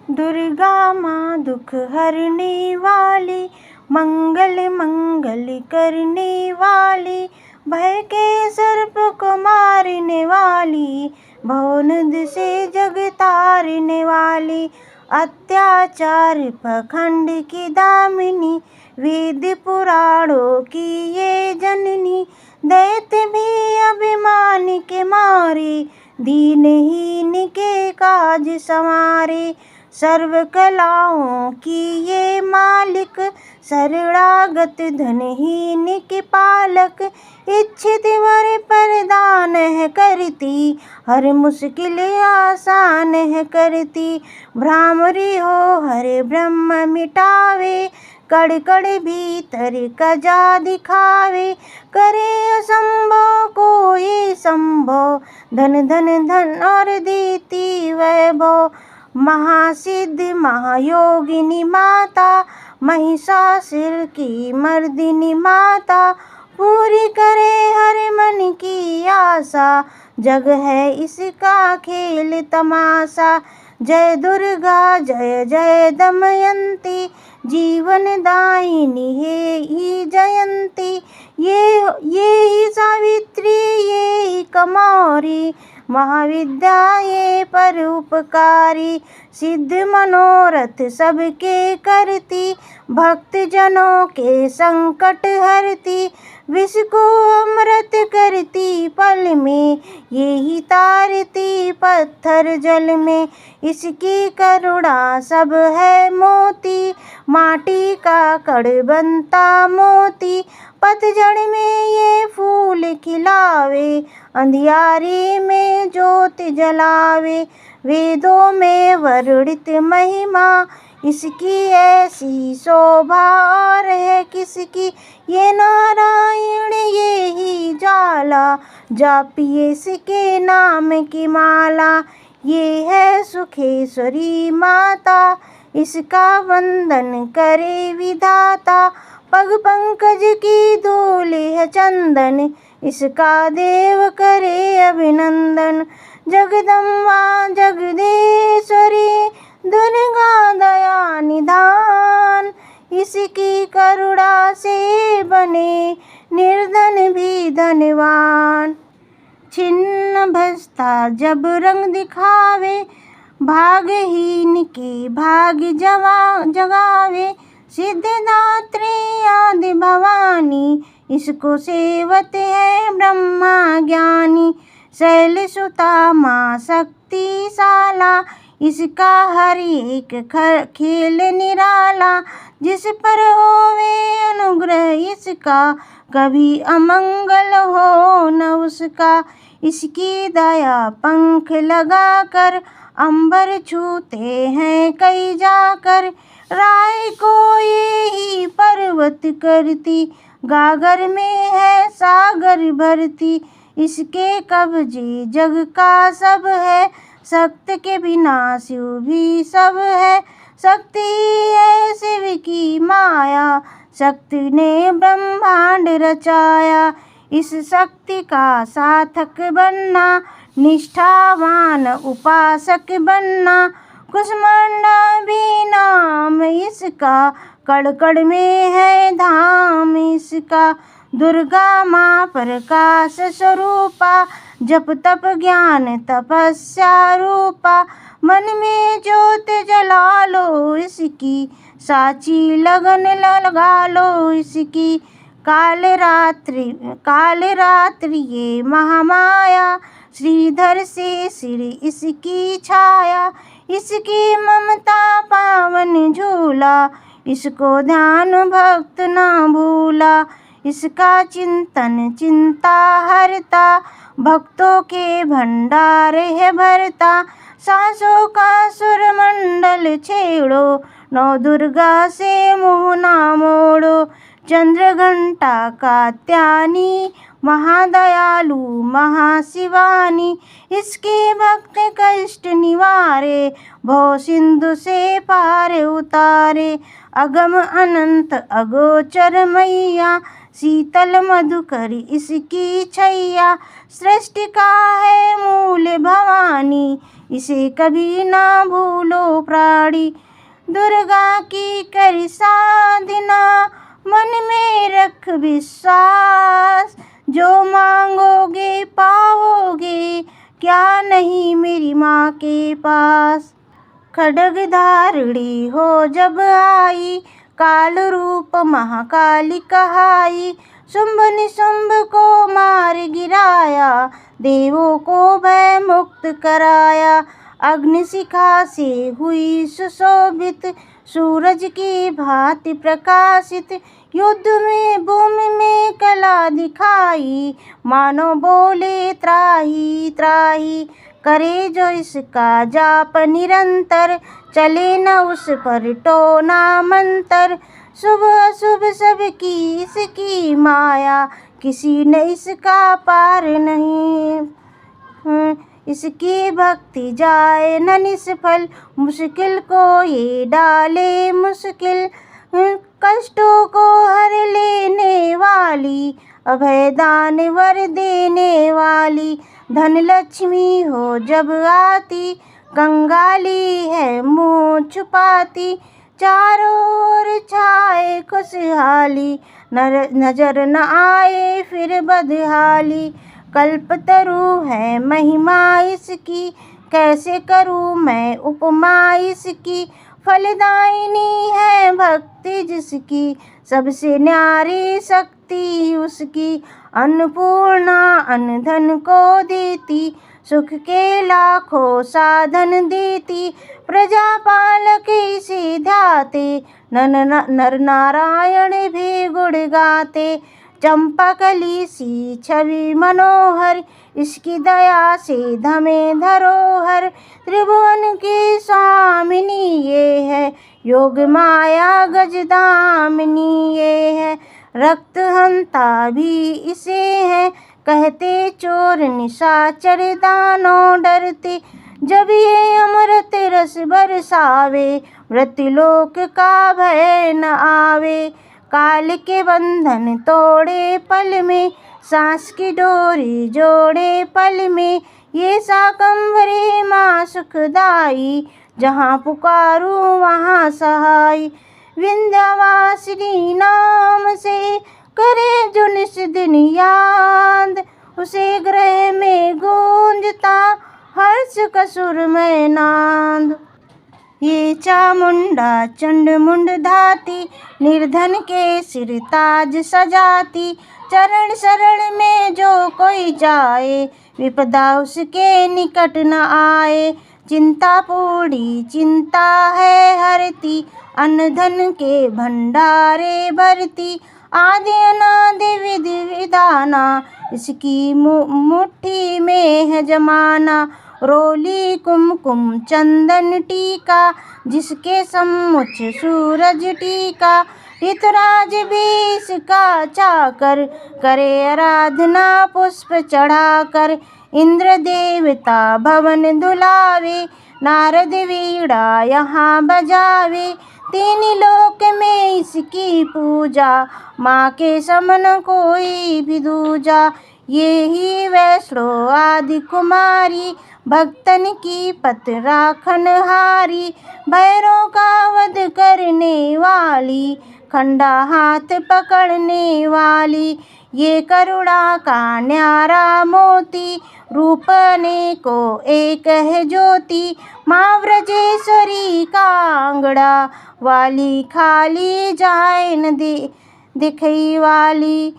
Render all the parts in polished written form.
दुर्गा माँ दुख हरने वाली, मंगल मंगल करने वाली, भय के सर्प को मारने वाली, भवनद से जग तारने वाली, अत्याचार पखंड की दामिनी, वेद पुराणों की ये जननी, दैत्य भी अभिमान के मारे, दीनहीन के काज संवारे, सर्व कलाओं की ये मालिक, शरणागत धनहीन के पालक, इच्छित वर प्रदान है करती, हर मुश्किल आसान है करती, भ्रामरी हो हर ब्रह्म मिटावे, कड़ कड़ भीतर कजा दिखावे, करे असंभव को ये संभव, धन धन धन और देती वैभव, महासिद्ध महायोगिनी माता, महिषासुर की मर्दिनी माता, पूरी करे हर मन की आशा, जग है इसका खेल तमाशा, जय दुर्गा जय जय दमयंती, जीवन दायिनी है ही जयंती, ये ही सावित्री ये ही कमौरी, महाविद्या ये परोपकारी, सिद्ध मनोरथ सबके करती, भक्त जनों के संकट हरती, विष को अमृत करती पल में, ये ही तारती पत्थर जल में, इसकी करुणा सब है मोती, माटी का कड़ बनता मोती, पतझड़ में ये फूल खिलावे, अंधियारे में ज्योत जलावे, वेदों में वर्णित महिमा इसकी ऐसी शोभा और है किसकी, ये नारायण ये ही जाला, जापिए इसके नाम की माला, ये है सुखेश्वरी माता, इसका वंदन करे विधाता, पग पंकज की धूल है चंदन, इसका देव करे अभिनंदन, जगदम्बा जगदीश्वरी दुर्गा दया निधान, इसकी करुणा से बने निर्धन भी धनवान, छिन्न भस्ता जब रंग दिखावे, भागहीन के भाग जगावे, सिद्धदात्री आदि भवानी, इसको सेवत है ब्रह्मा ज्ञानी, शैलसुता माँ शक्तिशाला, इसका हर एक खेल निराला, जिस पर होवे अनुग्रह इसका, कभी अमंगल हो न उसका, इसकी दया पंख लगाकर अंबर छूते हैं कई जाकर, राय को ये ही पर्वत करती, गागर में है सागर भरती, इसके कब्जे जग का सब है, शक्त के बिना शिव भी सब है, शक्ति है शिव की माया, शक्ति ने ब्रह्मांड रचाया, इस शक्ति का साधक बनना, निष्ठावान उपासक बनना, कुसुमांडा भी नाम इसका, कड़ कड़ में है धाम इसका, दुर्गा माँ प्रकाश स्वरूपा, जप तप ज्ञान तपस्या रूपा, मन में ज्योत जला लो इसकी, साची लगन लगा लो इसकी, काल रात्रि ये महामाया, श्रीधर से सिर इसकी छाया, इसकी ममता पावन झूला, इसको ध्यान भक्त ना भूला, इसका चिंतन चिंता हरता, भक्तों के भंडार है भरता, सांसों का सुर मंडल छेड़ो, नौ दुर्गा से मुँह ना मोड़ो, चंद्र घंटा कात्यायनी, महादयालु महाशिवानी, इसके भक्त कष्ट निवारे, भव सिंधु से पार उतारे, अगम अनंत अगोचर मैया, शीतल मधुकर इसकी छैया, सृष्टि का है मूल भवानी, इसे कभी ना भूलो प्राणी। दुर्गा की कर साधना, मन में रख विश्वास, जो मांगोगे पाओगे, क्या नहीं मेरी माँ के पास। खड्ग धारिणी हो जब आई, काल रूप महाकाली कहाई। शुंभ निशुंभ को मार गिराया, देवों को भय मुक्त कराया। अग्निशिखा से हुई सुशोभित, सूरज की भांति प्रकाशित। युद्ध में भूमि में कला दिखाई, मानो बोले त्राही त्राही। करे जो इसका जाप निरंतर, चले न उस पर टोना मंतर। शुभ अशुभ सबकी इसकी माया, किसी ने इसका पार नहीं। इसकी भक्ति जाए न निष्फल, मुश्किल को ये डाले मुश्किल। कष्टों को हर लेने वाली, अभय दान वर देने वाली। धन लक्ष्मी हो जब आती, कंगाली है मुँह छुपाती। चारों ओर छाए खुशहाली, नजर न आए फिर बदहाली। कल्पतरु है महिमा इसकी, कैसे करूँ मैं उपमा इसकी। फलदायिनी है भक्ति जिसकी, सबसे न्यारी शक्ति उसकी। अन्नपूर्णा अन्न धन को देती, सुख के लाखों साधन देती। प्रजा पालक इसे ध्याते, नर नारायण भी गुण गाते। चंपाकली सी छवि मनोहर, इसकी दया से धमे धरोहर। त्रिभुवन की स्वामिनी ये है, योग माया गजदामिनी ये है। रक्त हंता भी इसे है, कहते चोर निशाचर दानों डरते। जब ये अमृत रस बरसावे, मृत्युलोक का भय न आवे। काल के बंधन तोड़े पल में, सांस की डोरी जोड़े पल में। ये शाकंभरी माँ सुखदाई, जहाँ पुकारूं वहाँ सहाय। विंध्यवासिनी नाम से करे जो निस दिन याद, उसे गृह में गूंजता हर्ष कसुर में नाद। ये चामुंडा चंड मुंड धाती, निर्धन के सिर ताज सजाती। चरण शरण में जो कोई जाए, विपदा उसके निकट न आए। चिंता पूरी चिंता है हरती, अन्न धन के भंडारे भरती। आदि अनादि विधि विधाना, इसकी मुट्ठी में है जमाना। रोली कुमकुम चंदन टीका, जिसके सम्मुख सूरज टीका। ऋतुराज भी इसका चाकर, करे आराधना पुष्प चढ़ाकर। इंद्र देवता भवन धुलावे, नारद वीणा यहाँ बजावे। तीन लोक में इसकी पूजा, माँ के समन कोई भी दूजा। ये ही वैष्णो आदि कुमारी, भक्तन की पत राखन हारी। भैरों का वध करने वाली, खंडा हाथ पकड़ने वाली। ये करुणा का न्यारा मोती, रूप अनेको एक है ज्योति। माँ व्रजेश्वरी का आंगड़ा, वाली खाली जाए न दिखई वाली।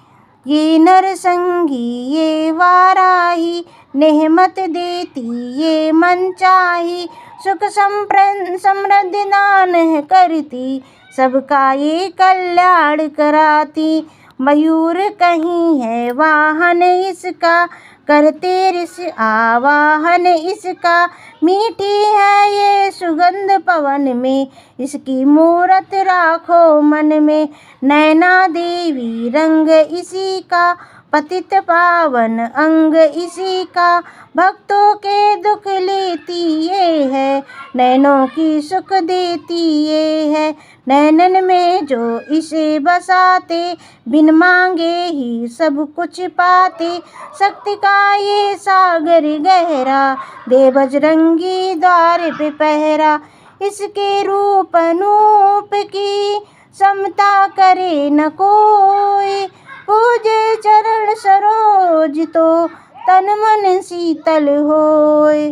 ये नरसंगी ये वाराही, नेहमत देती ये मन चाही। सुख समृद्धि दान है करती, सबका ये कल्याण कराती। मयूर कहीं है वाहन इसका, करते ऋष आवाहन इसका। मीठी है ये सुगंध पवन में, इसकी मूरत राखो मन में। नैना देवी रंग इसी का, पतित पावन अंग इसी का। भक्तों के दुख लेती ये है, नैनों की सुख देती ये है। नैनन में जो इसे बसाते, बिन मांगे ही सब कुछ पाते। शक्ति का ये सागर गहरा, दे बजरंगी द्वार पे पहरा। इसके रूप अनूप की समता करे न कोई। पूजे चरण सरोज तो तन मन शीतल होए।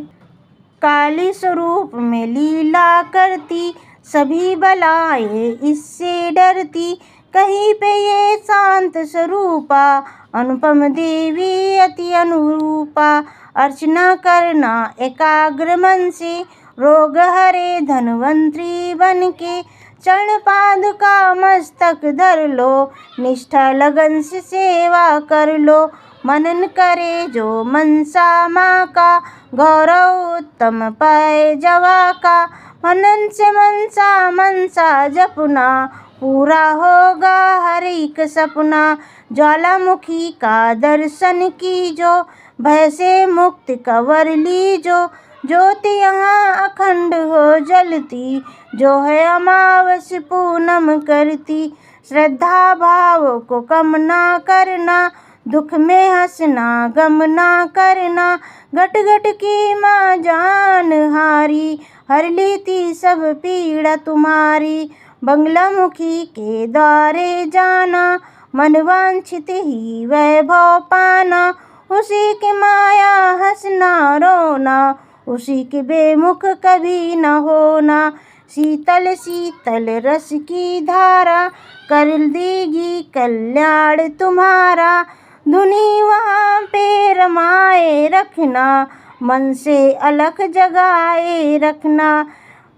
काली स्वरूप में लीला करती सभी बलाएं इससे डरती। कहीं पे ये शांत स्वरूपा अनुपम देवी अति अनुरूपा। अर्चना करना एकाग्र मन से रोग हरे धनवंतरी बन के। चरण पादुका मस्तक धर लो निष्ठा लगन से सेवा कर लो। मनन करे जो मनसा माँ का गौरव उत्तम पाए जवा का। मनन से मनसा जपना पूरा होगा हर एक सपना। ज्वालामुखी का दर्शन कीजो भय से मुक्ति कवर लीजो। ज्योति यहाँ अखंड हो जलती जो है अमावस पूनम करती। श्रद्धा भाव को कम ना करना दुख में हंसना गम ना करना। घट घट की माँ जान हारी हर लेती सब पीड़ा तुम्हारी। बंगलामुखी के द्वारे जाना मन वांछित ही वैभव पाना। उसी की माया हंसना रोना उसी के बेमुख कभी न होना। शीतल शीतल रस की धारा कर देगी कल्याण तुम्हारा। धुनी वहाँ पे रमाए रखना मन से अलख जगाए रखना।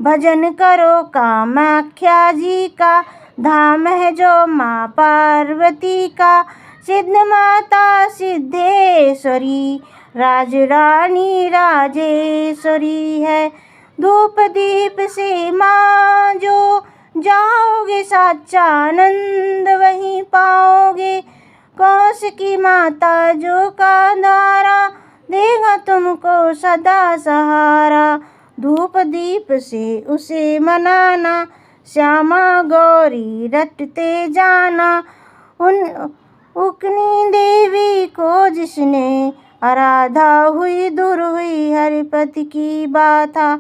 भजन करो कामाख्या जी का धाम है जो माँ पार्वती का। सिद्ध माता सिद्धेश्वरी राजरानी राजेश्वरी है। धूप दीप से माँ जो जाओगे साचा आनंद वहीं पाओगे। कौश की माता जो का द्वारा देगा तुमको सदा सहारा। धूप दीप से उसे मनाना श्यामा गौरी रटते जाना। उकनी देवी को जिसने आराधा हुई दूर हुई हरिपति की बाधा।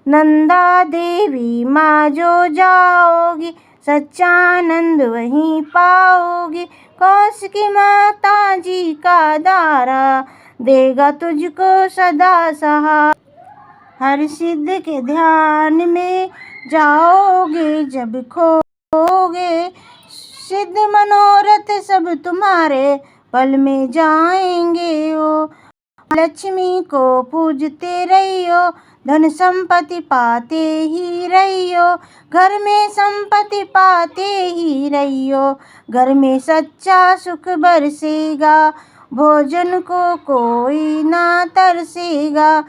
नंदा देवी माँ जो जाओगी सच्चा आनंद वहीं पाओगी। कौश की माता जी का दारा देगा तुझको सदा सहारा। हर सिद्ध के ध्यान में जाओगे जब खोगे सिद्ध मनोरथ सब तुम्हारे पल में जाएंगे हो। लक्ष्मी को पूजते रहियो धन संपत्ति पाते ही रहियो। घर में संपत्ति पाते ही रहियो। घर में सच्चा सुख बरसेगा भोजन को कोई ना तरसेगा।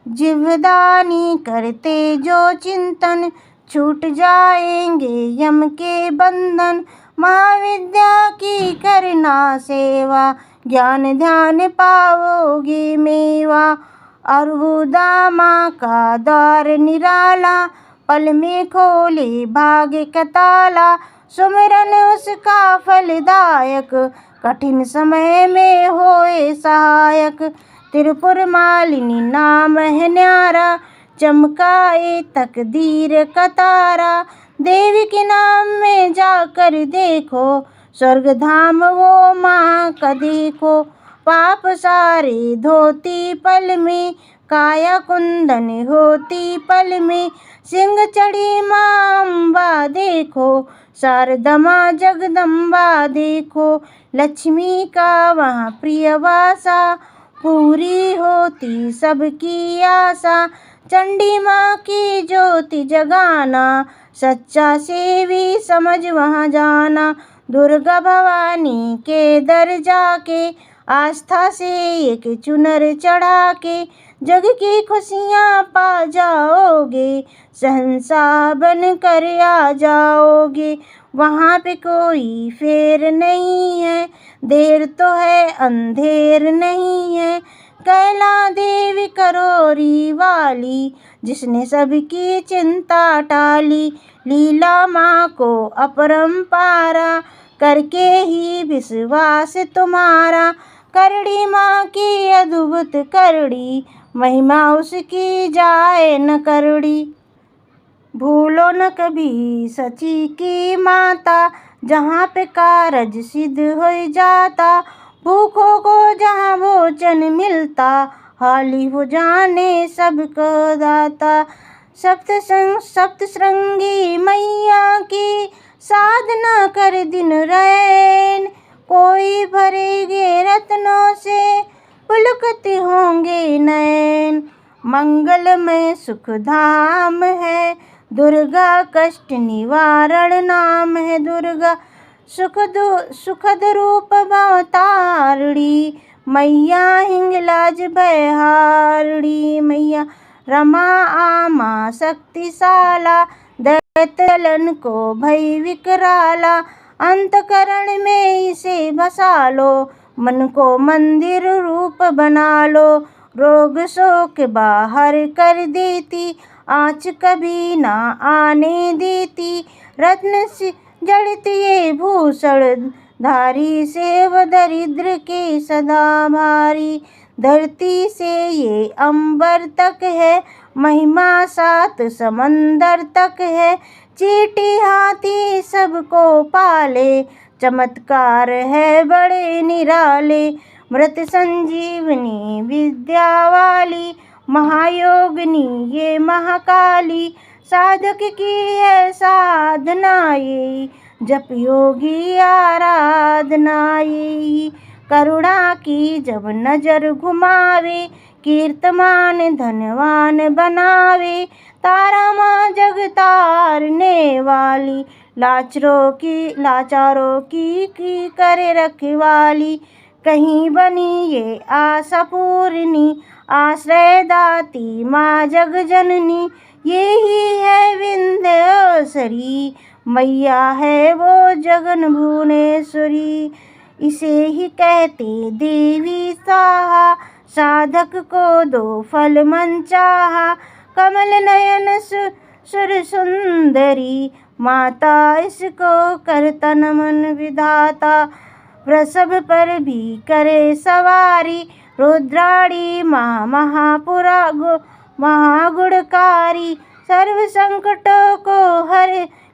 जीवदानी करते जो चिंतन छूट जाएंगे यम के बंधन। महाविद्या की करना सेवा ज्ञान ध्यान पाओगे मेवा। अर्बुदा माँ का द्वार निराला पल में खोले भाग्य का ताला। सुमिरन उसका फलदायक कठिन समय में होए सहायक। त्रिपुर मालिनी नाम है न्यारा चमकाए तकदीर का तारा। देवी के नाम में जाकर देखो स्वर्ग धाम वो माँ का देखो। पाप सारे धोती पल में काया कुंदन होती पल में। सिंह चढ़ी माँ अम्बा देखो शारदा माँ जगदम्बा देखो। लक्ष्मी का वहाँ प्रिय वासा पूरी होती सबकी आशा। चंडी माँ की ज्योति जगाना सच्चा सेवी समझ वहाँ जाना। दुर्गा भवानी के दर जाके आस्था से एक चुनर चढ़ा के जग की खुशियाँ पा जाओगे शहंशाह बन कर आ जाओगे। वहाँ पे कोई फेर नहीं है देर तो है अंधेर नहीं है। कैला देवी करोरी वाली जिसने सबकी चिंता टाली। लीला माँ को अपरंपारा करके ही विश्वास तुम्हारा। करड़ी माँ की अद्भुत करड़ी महिमा उसकी जाए न करड़ी। भूलो न कभी सची की माता, जहाँ पे कारज सिद्ध हो जाता। भूखों को जहाँ भोजन मिलता, हाली हो जाने सबको दाता। सप्त श्रृंगी मैया की साधना कर दिन रैन, कोई भरेगे रत्नों से पुलकते होंगे नैन। मंगलमय सुख धाम है दुर्गा, कष्ट निवारण नाम है दुर्गा। सुखद रूप भवतारिणी, मैया हिंगलाज भयहारिणी। मैया रमा आमा शक्तिशाला, दैत्यलन को भय विकराला। अंतकरण में इसे बसा लो, मन को मंदिर रूप बना लो। रोग शोक बाहर कर देती, आँच कभी ना आने देती। रत्न से जड़ती ये भूषण धारी, सेव दरिद्र के सदा भारी। धरती से ये अंबर तक है, महिमा सात समंदर तक है। चींटी हाथी सबको पाले, चमत्कार है बड़े निराले। मृत संजीवनी विद्या वाली, महायोगिनी ये महाकाली। साधक की है साधना ये, जप योगी आराधना ये। करुणा की जब नजर घुमावे, कीर्तमान धनवान बनावे। तारा माँ जग तारने वाली, लाचारों की करे रखवाली। कहीं बनी ये आशा पूर्णी, आश्रय दाती माँ जग जननी। यही है विंध्येश्वरी, मैया है वो जगन भुवनेश्वरी। इसे ही कहते देवी स्वाहा, साधक को दो फल मन चाहा। कमल नयन सुर सुंदरी, माता इसको करता नमन विधाता। वृषभ पर भी करे सवारी, रुद्राणी माँ महागुणकारी। सर्व संकटों को हर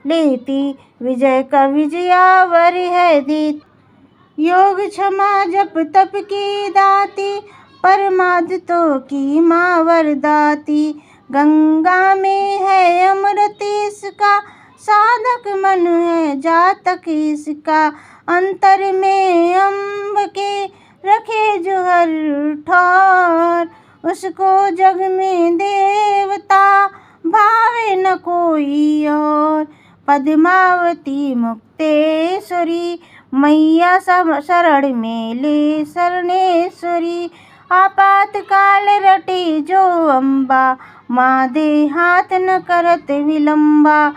लेती, विजय का विजयावर है दी। योग क्षमा जप तप की दाती, परमाद्भुतों की माँ वरदाती। गंगा में है अमृत इसका, साधक मन है जातक इसका। अंतर में अम्ब के रखे जो हर ठौर, उसको जग में देवता भावे न कोई और। पद्मावती मुक्तेश्वरी, मैया सब शरण में ले शरणेश्वरी। आपातकाल रटे जो अम्बा, माँ दे हाथ न करत विलंबा।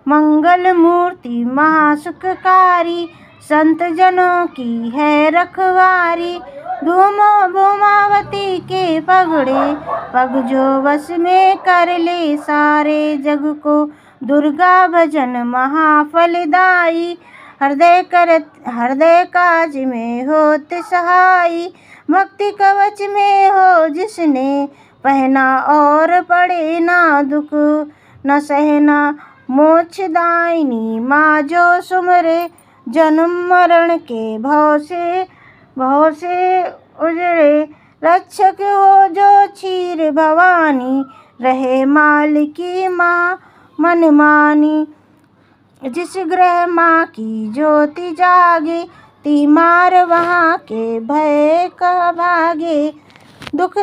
मंगल मूर्ति महासुखकारी, संत जनों की है रखवारी। धूमावती के पगड़े पग जो वश में कर ले सारे जग को। दुर्गा भजन महाफलदायी, हृदय काज में होत सहाई। भक्ति कवच में हो जिसने पहना, और पड़े ना दुख न सहना। मोक्षदायिनी माँ जो सुमरे, जन्म मरण के भव से उजड़े। रक्षक हो जो क्षीर भवानी, रहे माल की माँ मनमानी। जिस ग्रह माँ की ज्योति जागे, तीमार वहाँ के भय का भागे। दुख